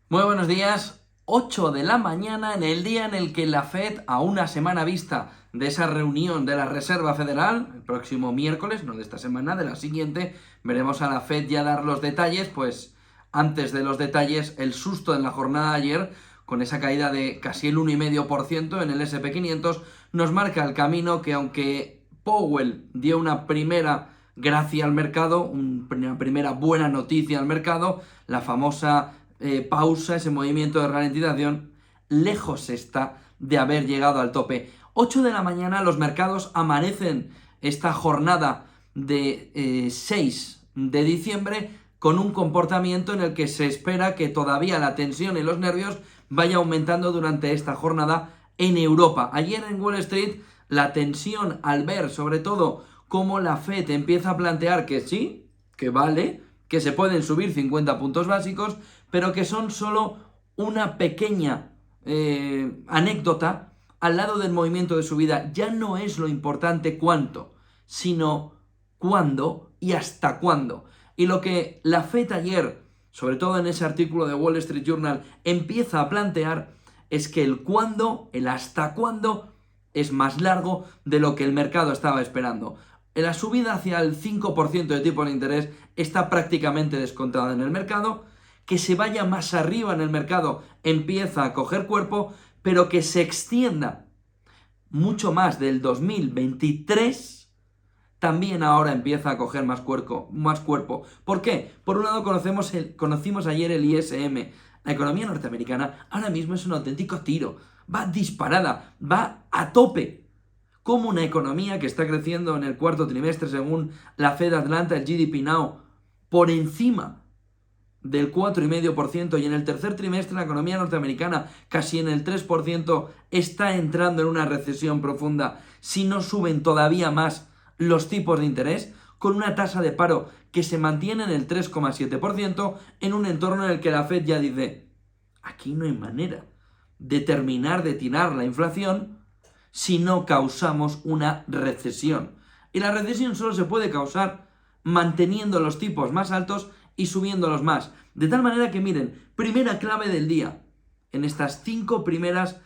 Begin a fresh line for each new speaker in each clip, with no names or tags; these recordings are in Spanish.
Muy buenos días, 8 de la mañana en el día en el que la Fed, a una semana vista de esa reunión de la Reserva Federal, el próximo miércoles, no de esta semana, de la siguiente, veremos a la Fed ya dar los detalles, pues antes de los detalles, el susto en la jornada de ayer, con esa caída de casi el 1,5% en el S&P 500, nos marca el camino que aunque Powell dio una primera gracia al mercado, una primera buena noticia al mercado, la famosa pausa, ese movimiento de ralentización, lejos está de haber llegado al tope. 8 de la mañana los mercados amanecen esta jornada de 6 de diciembre con un comportamiento en el que se espera que todavía la tensión y los nervios vaya aumentando durante esta jornada en Europa. Ayer en Wall Street la tensión al ver sobre todo cómo la Fed empieza a plantear que sí, que vale, que se pueden subir 50 puntos básicos, pero que son solo una pequeña anécdota al lado del movimiento de subida. Ya no es lo importante cuánto, sino cuándo y hasta cuándo. Y lo que la Fed ayer, sobre todo en ese artículo de Wall Street Journal, empieza a plantear es que el cuándo, el hasta cuándo, es más largo de lo que el mercado estaba esperando. La subida hacia el 5% de tipo de interés está prácticamente descontada en el mercado. Que se vaya más arriba en el mercado empieza a coger cuerpo, pero que se extienda mucho más del 2023 también ahora empieza a coger más cuerpo. ¿Por qué? Por un lado conocimos ayer el ISM. La economía norteamericana ahora mismo es un auténtico tiro. Va disparada, va a tope. Como una economía que está creciendo en el cuarto trimestre según la Fed Atlanta, el GDP Now, por encima del 4,5%, y en el tercer trimestre la economía norteamericana casi en el 3% está entrando en una recesión profunda si no suben todavía más los tipos de interés, con una tasa de paro que se mantiene en el 3,7% en un entorno en el que la Fed ya dice, aquí no hay manera de terminar de tirar la inflación si no causamos una recesión. Y la recesión solo se puede causar manteniendo los tipos más altos y subiéndolos más. De tal manera que miren, primera clave del día, en estas cinco miradas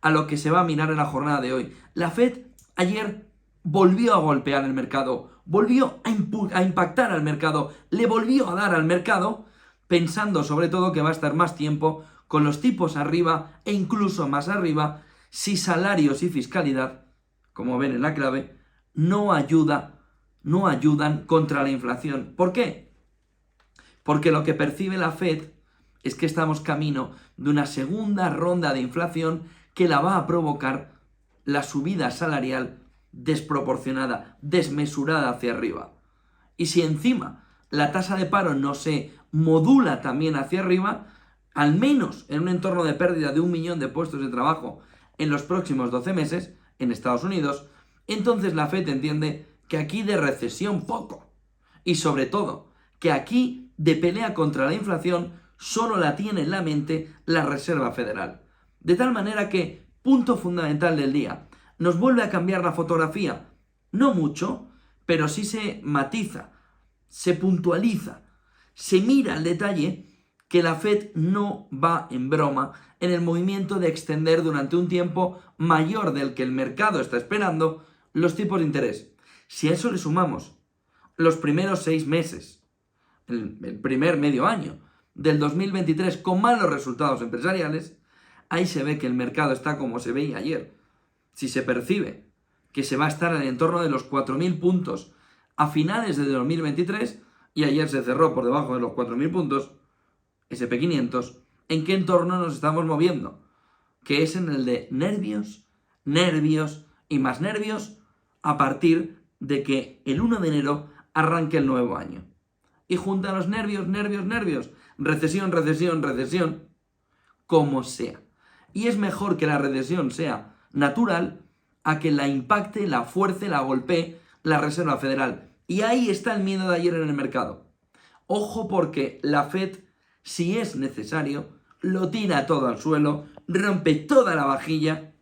a lo que se va a mirar en la jornada de hoy. La Fed ayer volvió a golpear el mercado, volvió a impactar al mercado, le volvió a dar al mercado, pensando sobre todo que va a estar más tiempo con los tipos arriba e incluso más arriba si salarios y fiscalidad, como ven en la clave, no ayudan contra la inflación. ¿Por qué? Porque lo que percibe la Fed es que estamos camino de una segunda ronda de inflación que la va a provocar la subida salarial desproporcionada, desmesurada hacia arriba. Y si encima la tasa de paro no se modula también hacia arriba, al menos en un entorno de pérdida de 1 millón de puestos de trabajo en los próximos 12 meses en Estados Unidos, entonces la Fed entiende que aquí de recesión poco. Y sobre todo, que aquí de pelea contra la inflación solo la tiene en la mente la Reserva Federal. De tal manera que, punto fundamental del día, nos vuelve a cambiar la fotografía. No mucho, pero sí se matiza, se puntualiza, se mira al detalle que la Fed no va en broma en el movimiento de extender durante un tiempo mayor del que el mercado está esperando los tipos de interés. Si a eso le sumamos los primeros 6 meses, el primer medio año del 2023 con malos resultados empresariales, ahí se ve que el mercado está como se veía ayer. Si se percibe que se va a estar en el entorno de los 4.000 puntos a finales de 2023, y ayer se cerró por debajo de los 4.000 puntos, S&P 500, ¿en qué entorno nos estamos moviendo? Que es en el de nervios, nervios y más nervios a partir de que el 1 de enero arranque el nuevo año. Y junta los nervios, nervios, nervios, recesión, recesión, recesión, como sea. Y es mejor que la recesión sea natural a que la impacte, la fuerce, la golpee la Reserva Federal. Y ahí está el miedo de ayer en el mercado. Ojo, porque la Fed, si es necesario, lo tira todo al suelo, rompe toda la vajilla,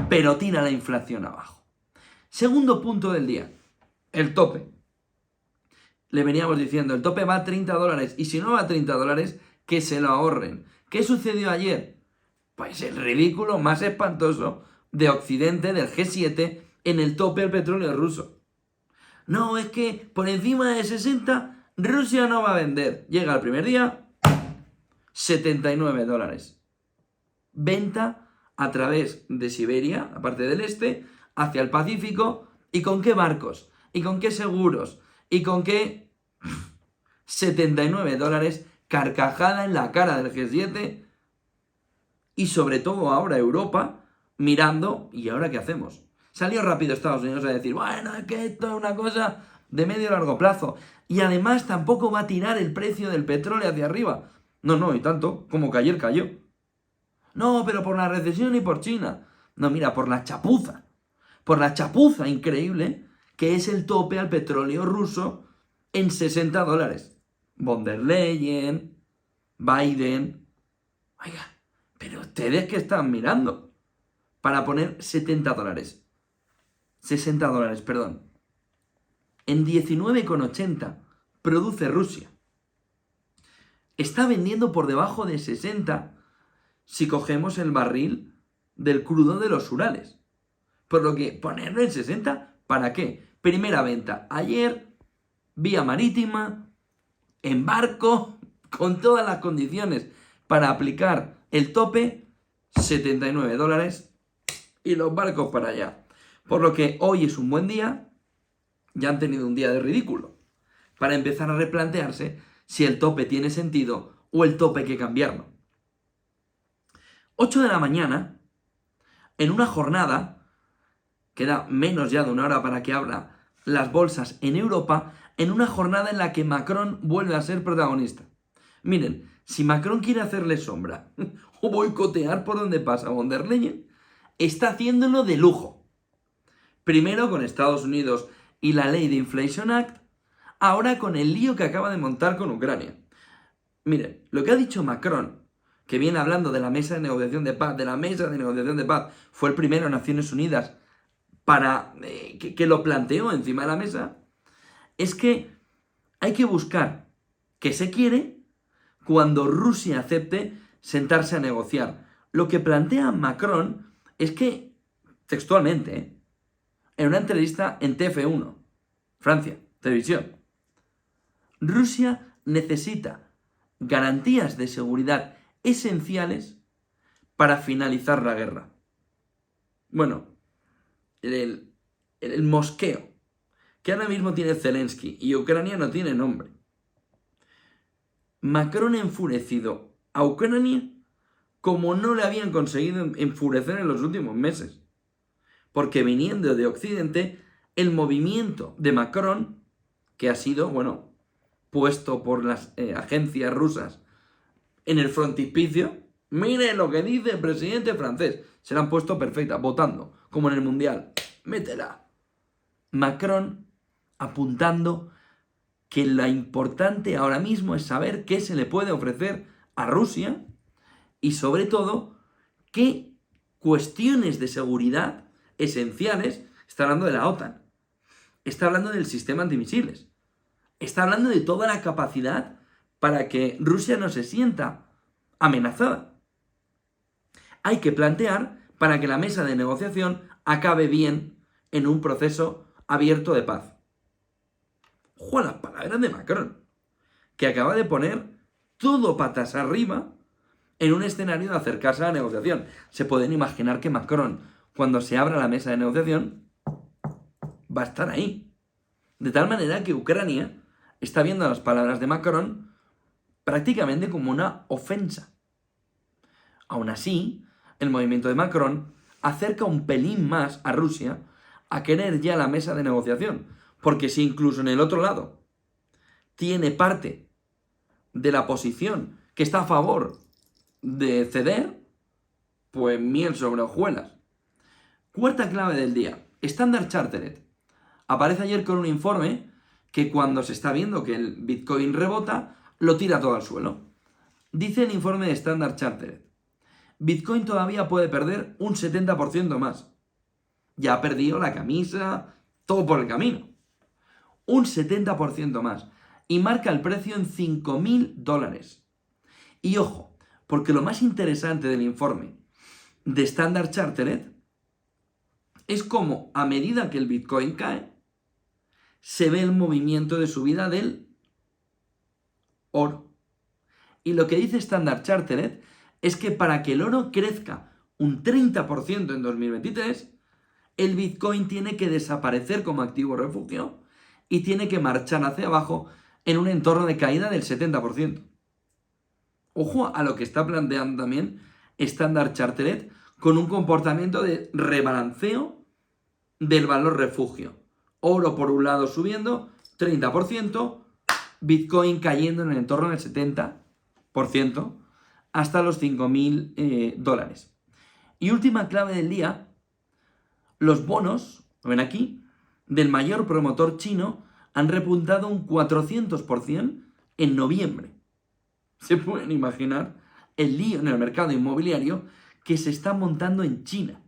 pero tira la inflación abajo. Segundo punto del día, el tope. le veníamos diciendo, el tope va a $30, y si no va a $30, que se lo ahorren. ¿Qué sucedió ayer? Pues el ridículo más espantoso de Occidente, del G7, en el tope al petróleo ruso. No, es que por encima de 60, Rusia no va a vender. Llega el primer día, $79. Venta a través de Siberia, la parte del este, hacia el Pacífico. ¿Y con qué barcos? ¿Y con qué seguros? ¿Y con qué? $79, carcajada en la cara del G7. Y sobre todo ahora Europa mirando, ¿y ahora qué hacemos? Salió rápido Estados Unidos a decir, bueno, es que esto es una cosa de medio y largo plazo. Y además tampoco va a tirar el precio del petróleo hacia arriba. No, y tanto, como que ayer cayó. No, pero por la recesión y por China. No, mira, por la chapuza. Por la chapuza increíble que es el tope al petróleo ruso en $60. Von der Leyen, Biden. Oiga, pero ustedes qué están mirando para poner $70. $60, perdón. En 19,80 produce Rusia. Está vendiendo por debajo de 60 si cogemos el barril del crudo de los Urales. Por lo que ponerlo en 60, ¿para qué? Primera venta ayer, vía marítima, en barco, con todas las condiciones para aplicar el tope, $79 y los barcos para allá. Por lo que hoy es un buen día, ya han tenido un día de ridículo, para empezar a replantearse si el tope tiene sentido o el tope hay que cambiarlo. 8 de la mañana, en una jornada, queda menos ya de una hora para que abra las bolsas en Europa, en una jornada en la que Macron vuelve a ser protagonista. Miren, si Macron quiere hacerle sombra o boicotear por donde pasa von der Leyen, está haciéndolo de lujo. Primero con Estados Unidos y la ley de Inflation Act, ahora con el lío que acaba de montar con Ucrania. Miren, lo que ha dicho Macron, que viene hablando de la mesa de negociación de paz, fue el primero en Naciones Unidas para que lo planteó encima de la mesa, es que hay que buscar qué se quiere cuando Rusia acepte sentarse a negociar. Lo que plantea Macron es que, textualmente, en una entrevista en TF1, Francia, televisión, Rusia necesita garantías de seguridad esenciales para finalizar la guerra. Bueno, el mosqueo que ahora mismo tiene Zelensky y Ucrania no tiene nombre. Macron ha enfurecido a Ucrania como no le habían conseguido enfurecer en los últimos meses. Porque viniendo de Occidente, el movimiento de Macron, que ha sido, puesto por las agencias rusas en el frontispicio, mire lo que dice el presidente francés, se la han puesto perfecta, votando, como en el Mundial, métela. Macron apuntando que lo importante ahora mismo es saber qué se le puede ofrecer a Rusia y sobre todo qué cuestiones de seguridad esenciales. Está hablando de la OTAN, está hablando del sistema antimisiles, está hablando de toda la capacidad para que Rusia no se sienta amenazada. Hay que plantear para que la mesa de negociación acabe bien en un proceso abierto de paz. Ojo a las palabras de Macron, que acaba de poner todo patas arriba en un escenario de acercarse a la negociación. Se pueden imaginar que Macron, cuando se abra la mesa de negociación, va a estar ahí. De tal manera que Ucrania está viendo las palabras de Macron prácticamente como una ofensa. Aún así, el movimiento de Macron acerca un pelín más a Rusia a querer ya la mesa de negociación. Porque si incluso en el otro lado tiene parte de la posición que está a favor de ceder, pues miel sobre hojuelas. Cuarta clave del día, Standard Chartered. Aparece ayer con un informe que cuando se está viendo que el Bitcoin rebota, lo tira todo al suelo. Dice el informe de Standard Chartered, Bitcoin todavía puede perder un 70% más. Ya ha perdido la camisa, todo por el camino. Un 70% más. y marca el precio en $5.000. Y ojo, porque lo más interesante del informe de Standard Chartered es cómo a medida que el Bitcoin cae, se ve el movimiento de subida del oro. Y lo que dice Standard Chartered es que para que el oro crezca un 30% en 2023, el Bitcoin tiene que desaparecer como activo refugio y tiene que marchar hacia abajo en un entorno de caída del 70%. Ojo a lo que está planteando también Standard Chartered con un comportamiento de rebalanceo del valor refugio. Oro por un lado subiendo 30%, Bitcoin cayendo en el entorno del 70% hasta los $5.000. Y última clave del día, los bonos, lo ven aquí, del mayor promotor chino han repuntado un 400% en noviembre. Se pueden imaginar el lío en el mercado inmobiliario que se está montando en China.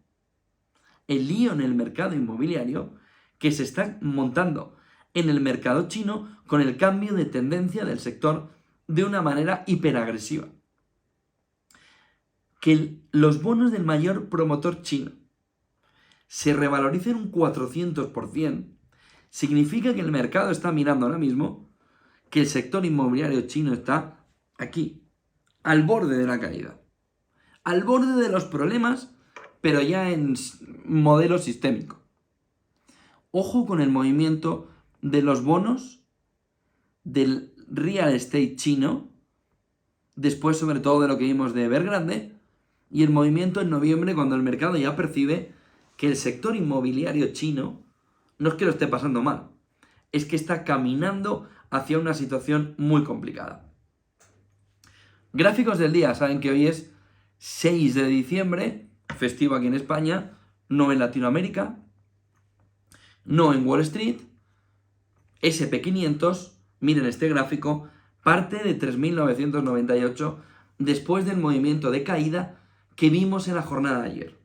El lío en el mercado inmobiliario que se está montando en el mercado chino con el cambio de tendencia del sector de una manera hiperagresiva. Que los bonos del mayor promotor chino se revaloricen un 400%, significa que el mercado está mirando ahora mismo que el sector inmobiliario chino está aquí, al borde de la caída, al borde de los problemas, pero ya en modelo sistémico. Ojo con el movimiento de los bonos del real estate chino, después sobre todo de lo que vimos de Evergrande, y el movimiento en noviembre cuando el mercado ya percibe que el sector inmobiliario chino no es que lo esté pasando mal, es que está caminando hacia una situación muy complicada. Gráficos del día, saben que hoy es 6 de diciembre, festivo aquí en España, no en Latinoamérica, no en Wall Street. SP500, miren este gráfico, parte de 3.998 después del movimiento de caída que vimos en la jornada de ayer.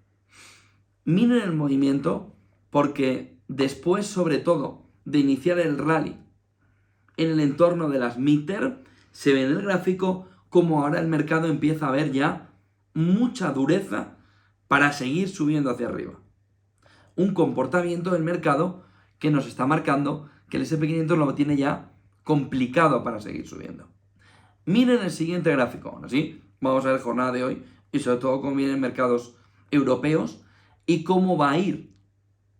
Miren el movimiento porque después, sobre todo, de iniciar el rally en el entorno de las mid-term, se ve en el gráfico como ahora el mercado empieza a ver ya mucha dureza para seguir subiendo hacia arriba. Un comportamiento del mercado que nos está marcando que el SP500 lo tiene ya complicado para seguir subiendo. Miren el siguiente gráfico. Ahora sí, vamos a ver la jornada de hoy y sobre todo cómo vienen mercados europeos y cómo va a ir,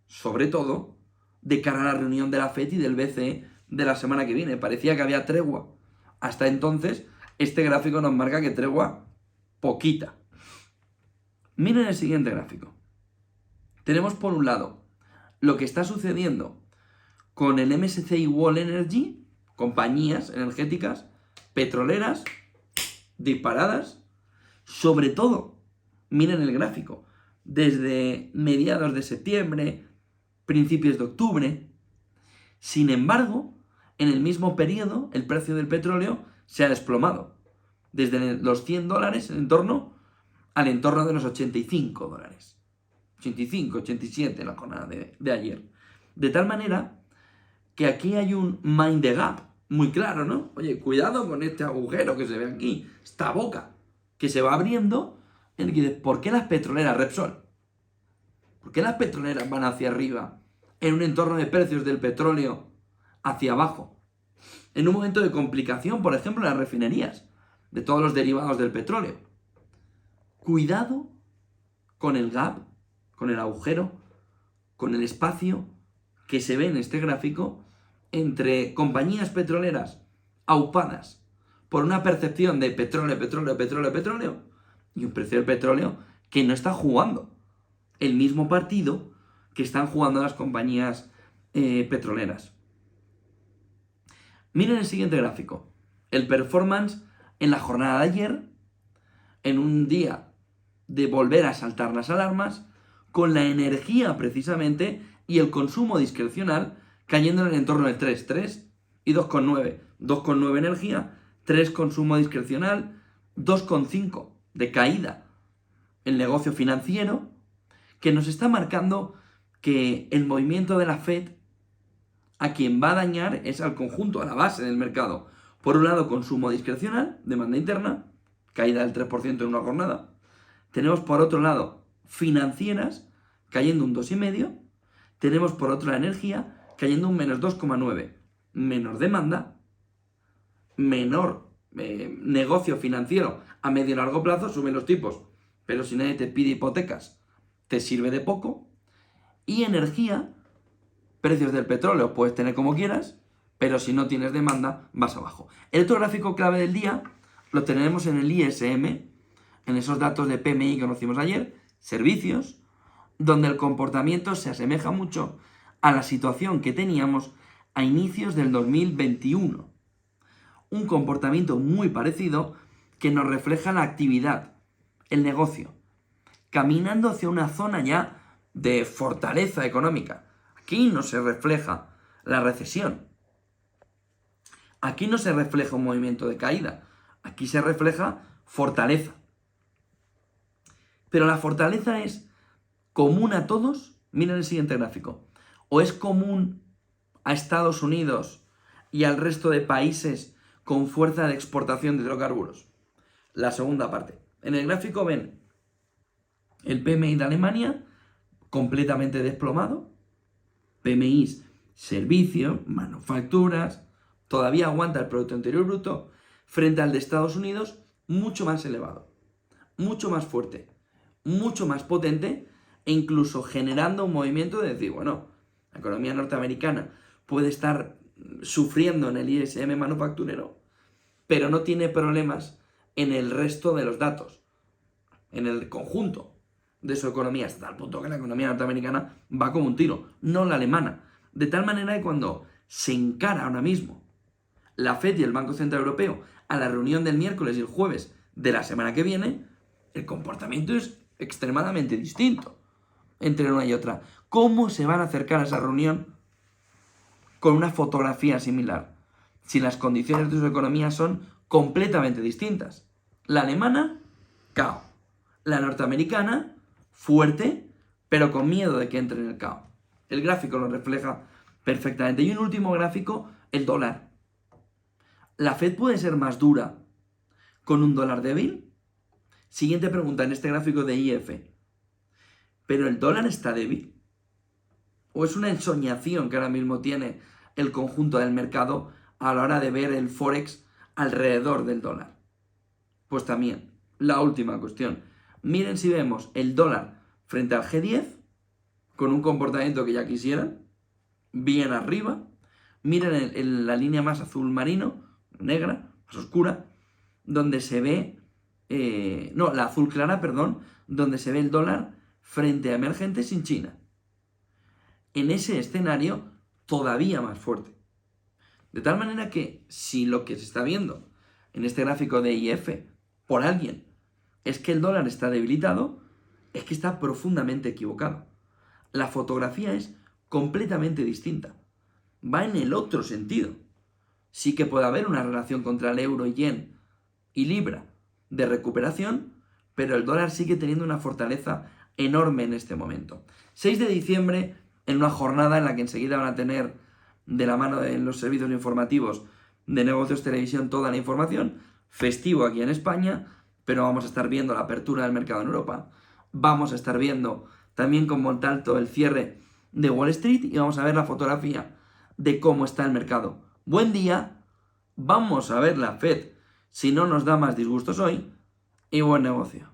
sobre todo, de cara a la reunión de la FED y del BCE de la semana que viene. Parecía que había tregua. Hasta entonces, este gráfico nos marca que tregua poquita. Miren el siguiente gráfico. Tenemos por un lado lo que está sucediendo con el MSCI World Energy, compañías energéticas, petroleras, disparadas. Sobre todo, miren el gráfico, desde mediados de septiembre, principios de octubre. Sin embargo, en el mismo periodo, el precio del petróleo se ha desplomado, desde los $100 en torno al entorno de los $85. 85, 87 en la jornada de ayer. De tal manera que aquí hay un mind the gap muy claro, ¿no? Oye, cuidado con este agujero que se ve aquí, esta boca que se va abriendo, en el que dice, ¿por qué las petroleras, Repsol? ¿Por qué las petroleras van hacia arriba en un entorno de precios del petróleo hacia abajo? En un momento de complicación, por ejemplo, en las refinerías, de todos los derivados del petróleo. Cuidado con el gap, con el agujero, con el espacio que se ve en este gráfico entre compañías petroleras aupadas por una percepción de petróleo, petróleo, petróleo, petróleo y un precio del petróleo que no está jugando el mismo partido que están jugando las compañías petroleras. Miren el siguiente gráfico. El performance en la jornada de ayer, en un día de volver a saltar las alarmas, con la energía precisamente y el consumo discrecional cayendo en el entorno de 3 y 2,9. 2,9 energía, 3 consumo discrecional, 2,5 de caída el negocio financiero, que nos está marcando que el movimiento de la FED a quien va a dañar es al conjunto, a la base del mercado. Por un lado, consumo discrecional, demanda interna, caída del 3% en una jornada. Tenemos por otro lado financieras, cayendo un 2,5%. Tenemos por otro la energía, cayendo un menos 2,9%. Menor demanda, menor negocio financiero a medio y largo plazo, suben los tipos. Pero si nadie te pide hipotecas, te sirve de poco. Y energía, precios del petróleo puedes tener como quieras, pero si no tienes demanda, vas abajo. El otro gráfico clave del día lo tenemos en el ISM, en esos datos de PMI que conocimos ayer, servicios, donde el comportamiento se asemeja mucho a la situación que teníamos a inicios del 2021. Un comportamiento muy parecido que nos refleja la actividad, el negocio, caminando hacia una zona ya de fortaleza económica. Aquí no se refleja la recesión. Aquí no se refleja un movimiento de caída. Aquí se refleja fortaleza. Pero la fortaleza es común a todos. Miren el siguiente gráfico. O es común a Estados Unidos y al resto de países con fuerza de exportación de hidrocarburos. La segunda parte. En el gráfico ven el PMI de Alemania completamente desplomado. PMIs, servicios, manufacturas, todavía aguanta el Producto Interior Bruto, frente al de Estados Unidos, mucho más elevado, mucho más fuerte, mucho más potente, e incluso generando un movimiento de decir, bueno, la economía norteamericana puede estar sufriendo en el ISM manufacturero, pero no tiene problemas en el resto de los datos, en el conjunto de su economía, hasta el punto que la economía norteamericana va como un tiro, no la alemana. De tal manera que cuando se encara ahora mismo la FED y el Banco Central Europeo a la reunión del miércoles y el jueves de la semana que viene, el comportamiento es extremadamente distinto entre una y otra. ¿Cómo se van a acercar a esa reunión con una fotografía similar si las condiciones de su economía son completamente distintas? La alemana, cao. La norteamericana, fuerte, pero con miedo de que entre en el caos. El gráfico lo refleja perfectamente. Y un último gráfico, el dólar. ¿La Fed puede ser más dura con un dólar débil? Siguiente pregunta en este gráfico de IF. ¿Pero el dólar está débil? ¿O es una ensoñación que ahora mismo tiene el conjunto del mercado a la hora de ver el Forex alrededor del dólar? Pues también, la última cuestión. Miren si vemos el dólar frente al G10 con un comportamiento que ya quisieran, bien arriba. Miren en la línea más azul marino, negra, más oscura, donde se ve, la azul clara, perdón, donde se ve el dólar frente a emergentes sin China. En ese escenario, todavía más fuerte. De tal manera que si lo que se está viendo en este gráfico de IF por alguien es que el dólar está debilitado, es que está profundamente equivocado. La fotografía es completamente distinta. Va en el otro sentido. Sí que puede haber una relación contra el euro, yen y libra de recuperación, pero el dólar sigue teniendo una fortaleza enorme en este momento. 6 de diciembre, en una jornada en la que enseguida van a tener de la mano de los servicios informativos de Negocios Televisión toda la información, festivo aquí en España, pero vamos a estar viendo la apertura del mercado en Europa, vamos a estar viendo también con Montalto el cierre de Wall Street y vamos a ver la fotografía de cómo está el mercado. Buen día, vamos a ver la Fed si no nos da más disgustos hoy y buen negocio.